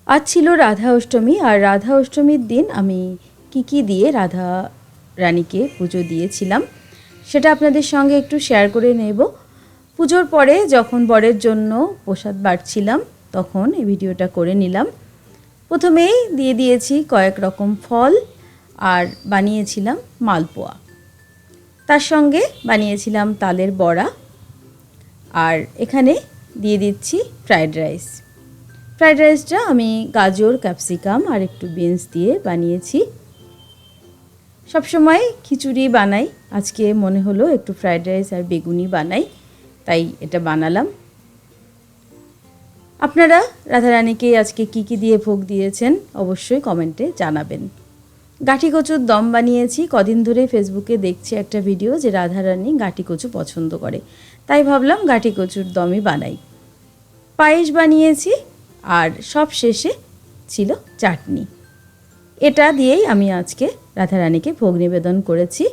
আজ ছিল রাধা অষ্টমী, আর রাধা অষ্টমীর দিন আমি কি দিয়ে রাধা রানীকে পুজো দিয়েছিলাম সেটা আপনাদের সঙ্গে একটু শেয়ার করে নেব। পুজোর পরে যখন বরের জন্য প্রসাদ বাড়ছিলাম তখন এই ভিডিওটা করে নিলাম। প্রথমেই দিয়ে দিয়েছি কয়েক রকম ফল আর বানিয়েছিলাম মালপোয়া, তার সঙ্গে বানিয়েছিলাম তালের বড়া, আর এখানে দিয়ে দিচ্ছি ফ্রায়েড রাইস। ফ্রায়েড রাইসটা আমি গাজর, ক্যাপসিকাম আর একটু বিনস দিয়ে বানিয়েছি। সবসময় খিচুড়ি বানাই, আজকে মনে হলো একটু ফ্রায়েড রাইস আর বেগুনি বানাই, তাই এটা বানালাম। আপনারা রাধারানীকে আজকে কি দিয়ে ভোগ দিয়েছেন অবশ্যই কমেন্টে জানাবেন। গাঁঠি কচুর দম বানিয়েছি। কদিন ধরে ফেসবুকে দেখছি একটা ভিডিও যে রাধারানী গাঁঠি কচু পছন্দ করে, তাই ভাবলাম গাঁঠি কচুর দমই বানাই। পায়েস বানিয়েছি, আর সব শেষে ছিল চাটনি। এটা দিয়েই আমি আজকে রাধারানীকে ভোগ নিবেদন করেছি।